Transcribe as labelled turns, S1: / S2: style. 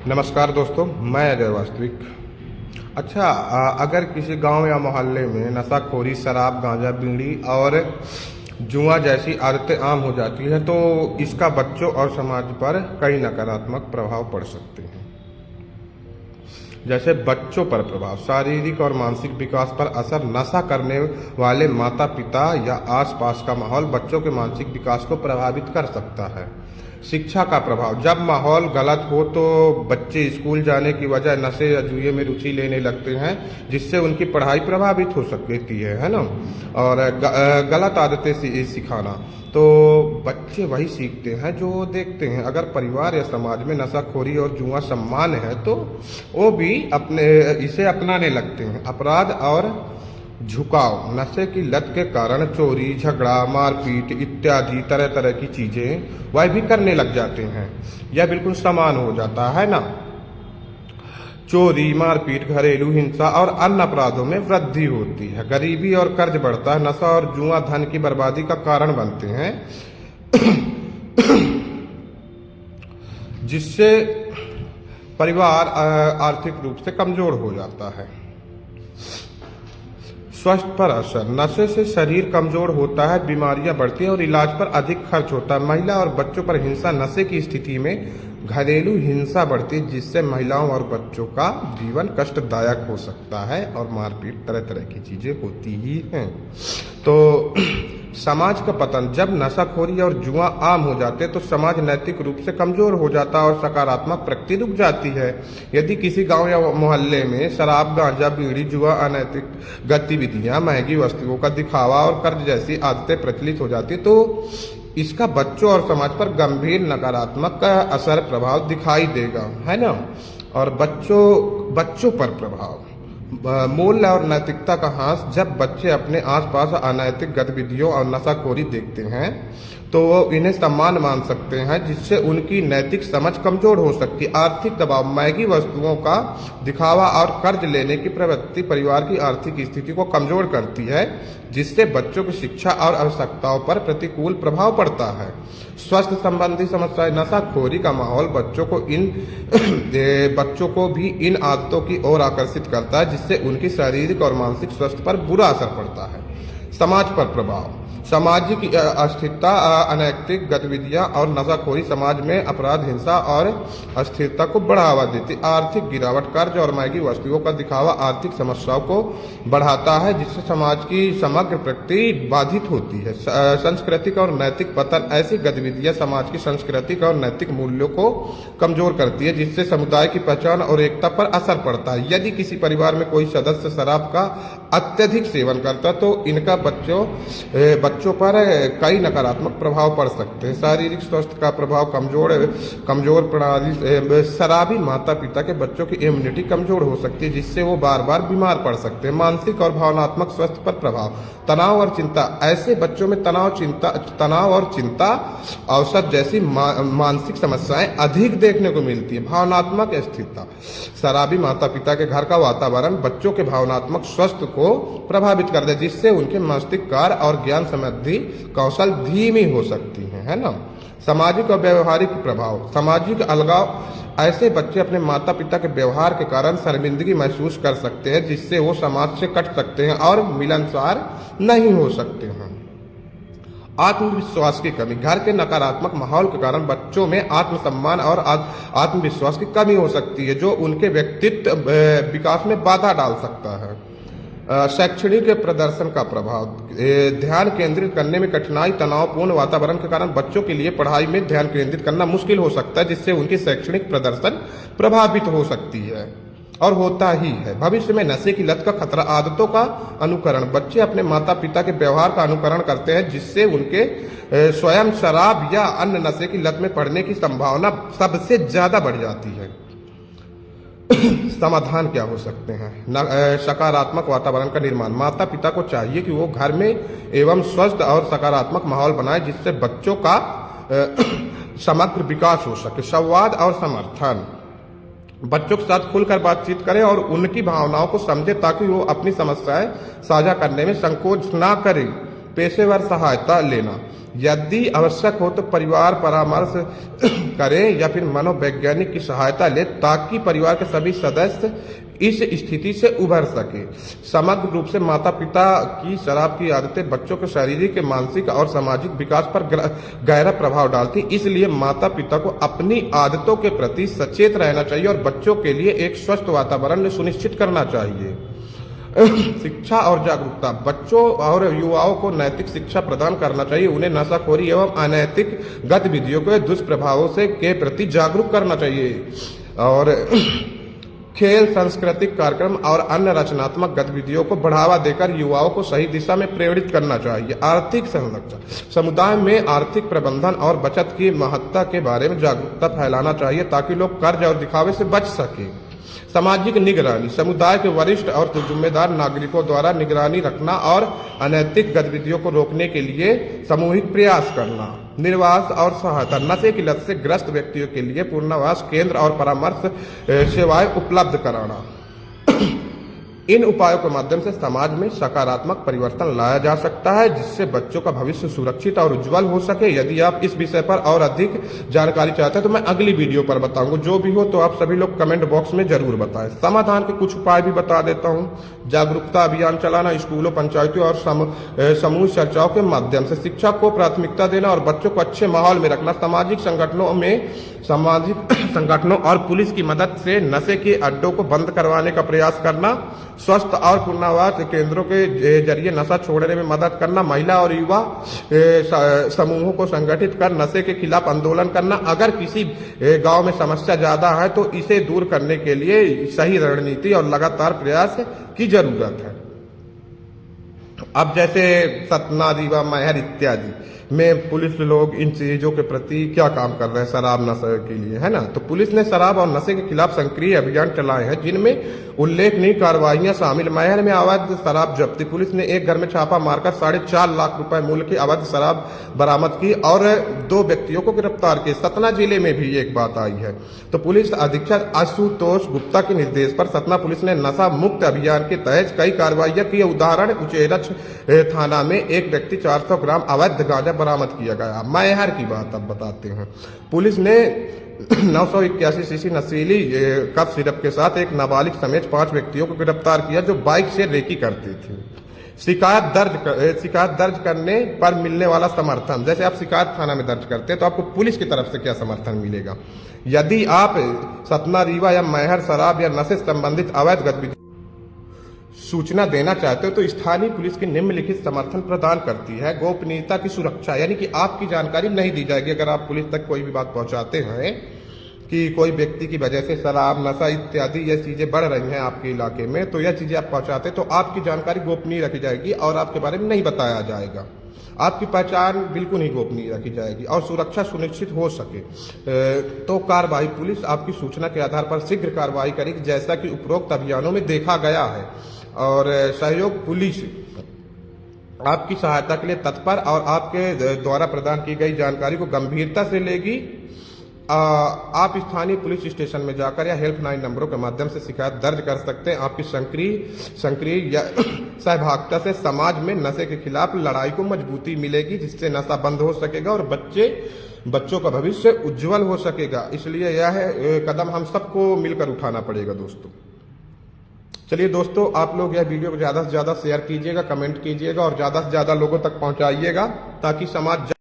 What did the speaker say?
S1: नमस्कार दोस्तों, मैं अजय वास्तविक। अच्छा, अगर किसी गांव या मोहल्ले में नशाखोरी, शराब, गांजा, बीड़ी और जुआ जैसी आदतें आम हो जाती है तो इसका बच्चों और समाज पर कई नकारात्मक प्रभाव पड़ सकते हैं। जैसे बच्चों पर प्रभाव, शारीरिक और मानसिक विकास पर असर। नशा करने वाले माता पिता या आसपास का माहौल बच्चों के मानसिक विकास को प्रभावित कर सकता है। शिक्षा का प्रभाव, जब माहौल गलत हो तो बच्चे स्कूल जाने की बजाय नशे या जुए में रुचि लेने लगते हैं, जिससे उनकी पढ़ाई प्रभावित हो सकती है ना। और गलत आदतें सिखाना, तो बच्चे वही सीखते हैं जो देखते हैं। अगर परिवार या समाज में नशाखोरी और जुआ सम्मान है तो वो भी इसे अपनाने लगते हैं। अपराध और झुकाव, नशे की लत के कारण चोरी, झगड़ा, मारपीट इत्यादि तरह तरह की चीजें वह भी करने लग जाते हैं। यह बिल्कुल समान हो जाता है ना। चोरी, मारपीट, घरेलू हिंसा और अन्य अपराधों में वृद्धि होती है। गरीबी और कर्ज बढ़ता है। नशा और जुआ धन की बर्बादी का कारण बनते हैं, जिससे परिवार आर्थिक रूप से कमजोर हो जाता है। स्वास्थ्य पर असर, नशे से शरीर कमजोर होता है, बीमारियां बढ़ती हैं और इलाज पर अधिक खर्च होता है। महिला और बच्चों पर हिंसा, नशे की स्थिति में घरेलू हिंसा बढ़ती है, जिससे महिलाओं और बच्चों का जीवन कष्टदायक हो सकता है और मारपीट तरह तरह की चीजें होती ही हैं। तो समाज का पतन, जब नशाखोरी और जुआ आम हो जाते तो समाज नैतिक रूप से कमजोर हो जाता है और सकारात्मक प्रगति रुक जाती है। यदि किसी गांव या मोहल्ले में शराब, गांजा, बीड़ी, जुआ, अनैतिक गतिविधियां, महंगी वस्तुओं का दिखावा और कर्ज जैसी आदतें प्रचलित हो जाती तो इसका बच्चों और समाज पर गंभीर नकारात्मक असर प्रभाव दिखाई देगा, है ना। और बच्चों पर प्रभाव, मूल्य और नैतिकता का ह्रास, जब बच्चे अपने आसपास अनैतिक गतिविधियों और नशाखोरी देखते हैं तो वो इन्हें सम्मान मान सकते हैं, जिससे उनकी नैतिक समझ कमजोर हो सकती है। आर्थिक दबाव, महंगी वस्तुओं का दिखावा और कर्ज लेने की प्रवृत्ति परिवार की आर्थिक स्थिति को कमजोर करती है, जिससे बच्चों की शिक्षा और आवश्यकताओं पर प्रतिकूल प्रभाव पड़ता है। स्वास्थ्य संबंधी समस्याएं, नशाखोरी का माहौल बच्चों को भी इन आदतों की ओर आकर्षित करता है, जिससे उनकी शारीरिक और मानसिक स्वास्थ्य पर बुरा असर पड़ता है। समाज पर प्रभाव, सामाजिक अस्थिरता, अनैतिक गतिविधियां और नशाखोरी समाज में अपराध, हिंसा और अस्थिरता को बढ़ावा देती। आर्थिक गिरावट, कर्ज और महंगी वस्तुओं का दिखावा आर्थिक समस्याओं को बढ़ाता है, जिससे समाज की समग्र प्रगति बाधित होती है। सांस्कृतिक और नैतिक पतन, ऐसी गतिविधियां समाज की सांस्कृतिक और नैतिक मूल्यों को कमजोर करती है, जिससे समुदाय की पहचान और एकता पर असर पड़ता है। यदि किसी परिवार में कोई सदस्य शराब का अत्यधिक सेवन करता तो इनका बच्चों पर कई नकारात्मक प्रभाव पड़ सकते हैं। शारीरिक स्वास्थ्य का प्रभाव, कमजोर प्रणाली, शराबी माता पिता के बच्चों की इम्यूनिटी कमजोर हो सकती है, जिससे वो बार बार बीमार पड़ सकते हैं। मानसिक और भावनात्मक स्वास्थ्य पर प्रभाव, तनाव और चिंता, ऐसे बच्चों में तनाव और चिंता औसत जैसी मानसिक समस्याएं अधिक देखने को मिलती है। भावनात्मक स्थिरता, शराबी माता पिता के घर का वातावरण बच्चों के भावनात्मक स्वास्थ्य को प्रभावित करता है, जिससे उनके मस्तिष्क कार्य और ज्ञान संबंधी कौशल धीमी हो सकती है ना। सामाजिक और व्यवहारिक प्रभाव, सामाजिक अलगाव, ऐसे बच्चे अपने माता पिता के व्यवहार के कारण शर्मिंदगी महसूस कर सकते हैं, जिससे वो समाज से कट सकते हैं और मिलनसार नहीं हो सकते हैं। आत्मविश्वास की कमी, घर के नकारात्मक माहौल के कारण बच्चों में आत्मसम्मान और आत्मविश्वास की कमी हो सकती है, जो उनके व्यक्तित्व विकास में बाधा डाल सकता है। शैक्षणिक प्रदर्शन का प्रभाव, ध्यान केंद्रित करने में कठिनाई, तनावपूर्ण वातावरण के कारण बच्चों के लिए पढ़ाई में ध्यान केंद्रित करना मुश्किल हो सकता है, जिससे उनकी शैक्षणिक प्रदर्शन प्रभावित हो सकती है और होता ही है। भविष्य में नशे की लत का खतरा, आदतों का अनुकरण, बच्चे अपने माता पिता के व्यवहार का अनुकरण करते हैं, जिससे उनके स्वयं शराब या अन्य नशे की लत में पड़ने की संभावना सबसे ज्यादा बढ़ जाती है। समाधान क्या हो सकते हैं? सकारात्मक वातावरण का निर्माण, माता पिता को चाहिए कि वो घर में एवं स्वस्थ और सकारात्मक माहौल बनाए, जिससे बच्चों का समग्र विकास हो सके। संवाद और समर्थन, बच्चों के साथ खुलकर बातचीत करें और उनकी भावनाओं को समझे, ताकि वो अपनी समस्याएं साझा करने में संकोच ना करें। पेशेवर सहायता लेना, यदि आवश्यक हो तो परिवार परामर्श करें या फिर मनोवैज्ञानिक की सहायता ले ताकि परिवार के सभी सदस्य इस स्थिति से उभर सके। समग्र रूप से माता पिता की शराब की आदतें बच्चों के शारीरिक, मानसिक और सामाजिक विकास पर गहरा प्रभाव डालती, इसलिए माता पिता को अपनी आदतों के प्रति सचेत रहना चाहिए और बच्चों के लिए एक स्वस्थ वातावरण सुनिश्चित करना चाहिए। शिक्षा और जागरूकता, बच्चों और युवाओं को नैतिक शिक्षा प्रदान करना चाहिए, उन्हें नशाखोरी एवं अनैतिक गतिविधियों के दुष्प्रभावों से के प्रति जागरूक करना चाहिए और खेल, सांस्कृतिक कार्यक्रम और अन्य रचनात्मक गतिविधियों को बढ़ावा देकर युवाओं को सही दिशा में प्रेरित करना चाहिए। आर्थिक संरक्षण, समुदाय में आर्थिक प्रबंधन और बचत की महत्ता के बारे में जागरूकता फैलाना चाहिए ताकि लोग कर्ज और दिखावे से बच सके। सामाजिक निगरानी, समुदाय के वरिष्ठ और जिम्मेदार नागरिकों द्वारा निगरानी रखना और अनैतिक गतिविधियों को रोकने के लिए सामूहिक प्रयास करना। निर्वास और सहायता, नशे की लत से ग्रस्त व्यक्तियों के लिए पुनर्वास केंद्र और परामर्श सेवाएं उपलब्ध कराना। इन उपायों के माध्यम से समाज में सकारात्मक परिवर्तन लाया जा सकता है जिससे बच्चों का भविष्य सुरक्षित और उज्जवल हो सके। यदि आप इस विषय पर और अधिक जानकारी चाहते हैं तो मैं अगली वीडियो पर बताऊंगा। जो भी हो तो आप सभी लोग कमेंट बॉक्स में जरूर बताएं। समाधान के कुछ उपाय भी बता देता हूं। जागरूकता अभियान चलाना, स्कूलों, पंचायतों और समूह चर्चाओं के माध्यम से शिक्षा को प्राथमिकता देना और बच्चों को अच्छे माहौल में रखना। सामाजिक संगठनों और पुलिस की मदद से नशे के अड्डों को बंद करवाने का प्रयास करना। स्वस्थ और पुनर्वास केंद्रों के जरिए नशा छोड़ने में मदद करना। महिला और युवा समूहों को संगठित कर नशे के खिलाफ आंदोलन करना। अगर किसी गांव में समस्या ज्यादा है तो इसे दूर करने के लिए सही रणनीति और लगातार प्रयास की जरूरत है। अब जैसे सतना, रीवा, मैहर इत्यादि में पुलिस लोग इन चीजों के प्रति क्या काम कर रहे हैं शराब नशे के लिए, है ना। तो पुलिस ने शराब और नशे के खिलाफ सक्रिय अभियान चलाए हैं जिनमें उल्लेखनीय कार्रवाइयां शामिल। मैहर में अवैध शराब जब्ती, पुलिस ने एक घर में छापा मारकर 4.5 लाख रुपए मूल्य की अवैध शराब बरामद की और 2 व्यक्तियों को गिरफ्तार किए। सतना जिले में भी एक बात आई है। तो पुलिस अधीक्षक आशुतोष गुप्ता के निर्देश पर सतना पुलिस ने नशा मुक्त अभियान के तहत कई कार्रवाइयां की। उदाहरण, उचेरच थाना में एक व्यक्ति 400 ग्राम अवैध गांजा बरामद किया गया। मैहर की बात अब बताते हैं। पुलिस ने 981 सीसी नशीली कफ सिरप के साथ एक नाबालिग समेत 5 व्यक्तियों को गिरफ्तार किया जो बाइक से रेकी करती थी। शिकायत दर्ज करने पर मिलने वाला समर्थन, जैसे आप शिकायत थाना में दर्ज करते हैं तो आपको पुलिस की तरफ से क्या समर्थन मिलेगा। यदि आप सतना, रीवा या मैहर शराब या नशे से संबंधित अवैध गतिविधि सूचना देना चाहते हो तो स्थानीय पुलिस की निम्नलिखित समर्थन प्रदान करती है। गोपनीयता की सुरक्षा, यानी कि आपकी जानकारी नहीं दी जाएगी। अगर आप पुलिस तक कोई भी बात पहुंचाते हैं कि कोई व्यक्ति की वजह से शराब, नशा इत्यादि ये चीजें बढ़ रही हैं आपके इलाके में, तो यह चीजें आप पहुंचाते तो आपकी जानकारी गोपनीय रखी जाएगी और आपके बारे में नहीं बताया जाएगा। आपकी पहचान बिल्कुल ही गोपनीय रखी जाएगी और सुरक्षा सुनिश्चित हो सके तो कार्रवाई, पुलिस आपकी सूचना के आधार पर शीघ्र कार्रवाई करेगी जैसा कि उपरोक्त अभियानों में देखा गया है। और सहयोग, पुलिस आपकी सहायता के लिए तत्पर और आपके द्वारा प्रदान की गई जानकारी को गंभीरता से लेगी। आप स्थानीय पुलिस स्टेशन में जाकर या हेल्पलाइन नंबरों के माध्यम से शिकायत दर्ज कर सकते हैं। आपकी सक्रिय या सहभागिता से समाज में नशे के खिलाफ लड़ाई को मजबूती मिलेगी जिससे नशा बंद हो सकेगा और बच्चों का भविष्य उज्जवल हो सकेगा। इसलिए यह कदम हम सबको मिलकर उठाना पड़ेगा दोस्तों। चलिए दोस्तों, आप लोग यह वीडियो को ज़्यादा से ज़्यादा शेयर कीजिएगा, कमेंट कीजिएगा और ज़्यादा से ज़्यादा लोगों तक पहुंचाइएगा ताकि समाज